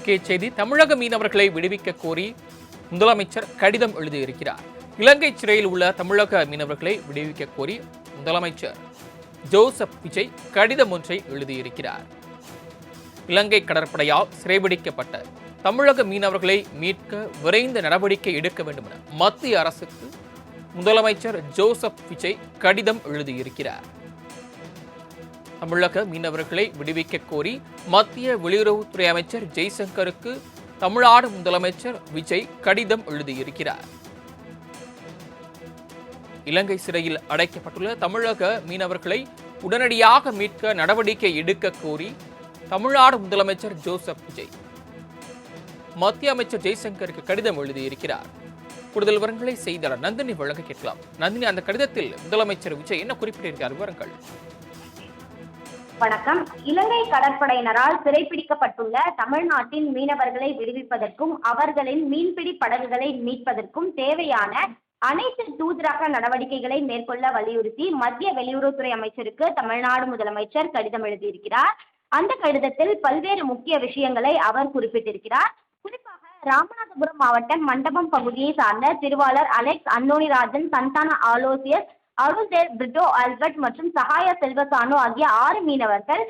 முக்கிய செய்தி, தமிழக மீனவர்களை விடுவிக்க கோரி முதலமைச்சர் கடிதம் எழுதியிருக்கிறார். இலங்கை சிறையில் உள்ள தமிழக மீனவர்களை விடுவிக்க கோரி முதலமைச்சர் ஜோசப் விஜய் கடிதம் ஒன்றை எழுதியிருக்கிறார். இலங்கை கடற்படையால் சிறைபிடிக்கப்பட்ட தமிழக மீனவர்களை மீட்க விரைந்து நடவடிக்கை எடுக்க வேண்டும் என மத்திய அரசுக்கு முதலமைச்சர் ஜோசப் விஜய் கடிதம் எழுதியிருக்கிறார். தமிழக மீனவர்களை விடுவிக்க கோரி மத்திய வெளியுறவுத்துறை அமைச்சர் ஜெய்சங்கருக்கு தமிழ்நாடு முதலமைச்சர் விஜய் கடிதம் எழுதியிருக்கிறார். இலங்கை சிறையில் அடைக்கப்பட்டுள்ள தமிழக மீனவர்களை உடனடியாக மீட்க நடவடிக்கை எடுக்க கோரி தமிழ்நாடு முதலமைச்சர் ஜோசப் விஜய் மத்திய அமைச்சர் ஜெய்சங்கருக்கு கடிதம் எழுதியிருக்கிறார். கூடுதல் விவரங்களை செய்தியாளர் நந்தினி வழங்க கேட்கலாம். நந்தினி, அந்த கடிதத்தில் முதலமைச்சர் விஜய் என்ன குறிப்பிட்டிருக்கிறார்? விவரங்கள். வணக்கம். இலங்கை கடற்படையினரால் சிறைப்பிடிக்கப்பட்டுள்ள தமிழ்நாட்டின் மீனவர்களை விடுவிப்பதற்கும் அவர்களின் மீன்பிடி படகுகளை மீட்பதற்கும் தேவையான அனைத்து தூதரக நடவடிக்கைகளை மேற்கொள்ள வலியுறுத்தி மத்திய வெளியுறவுத்துறை அமைச்சருக்கு தமிழ்நாடு முதலமைச்சர் கடிதம் எழுதியிருக்கிறார். அந்த கடிதத்தில் பல்வேறு முக்கிய விஷயங்களை அவர் குறிப்பிட்டிருக்கிறார். குறிப்பாக ராமநாதபுரம் மாவட்டம் மண்டபம் பகுதியை சார்ந்த திருவாளர் அலெக்ஸ் அந்தோணிராஜன், சந்தான ஆலோசியர் அருள்தேவ், பிரிட்டோ ஆல்பர்ட் மற்றும் சகாய செல்வசானு ஆகிய 6 மீனவர்கள்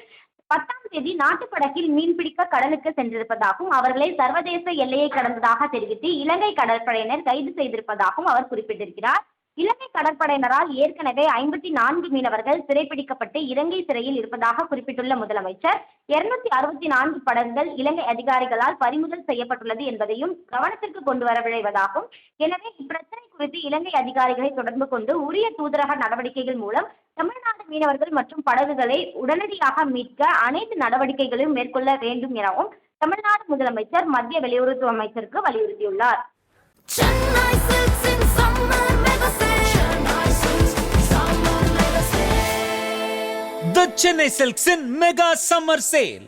10ஆம் தேதி நாட்டுப்படகில் மீன்பிடிக்க கடலுக்கு சென்றிருப்பதாகவும் அவர்களை சர்வதேச எல்லையை கடந்ததாக தெரிவித்து இலங்கை கடற்படையினர் கைது செய்திருப்பதாகவும் அவர் குறிப்பிட்டிருக்கிறார். இலங்கை கடற்படையினரால் ஏற்கனவே 54 மீனவர்கள் சிறைப்பிடிக்கப்பட்டு இலங்கை சிறையில் இருப்பதாக குறிப்பிட்டுள்ள முதலமைச்சர் 264 படகுகள் இலங்கை அதிகாரிகளால் பறிமுதல் செய்யப்பட்டுள்ளது என்பதையும் கவனத்திற்கு கொண்டு வர விழைவதாகவும், எனவே இப்பிரச்சனை குறித்து இலங்கை அதிகாரிகளை தொடர்பு கொண்டு உரிய தூதரக நடவடிக்கைகள் மூலம் தமிழ்நாடு மீனவர்கள் மற்றும் படகுகளை உடனடியாக மீட்க அனைத்து நடவடிக்கைகளையும் மேற்கொள்ள வேண்டும் எனவும் தமிழ்நாடு முதலமைச்சர் மத்திய வெளியுறவுத்துறை அமைச்சருக்கு வலியுறுத்தியுள்ளார். The Chennai Silks in Mega Summer Sale.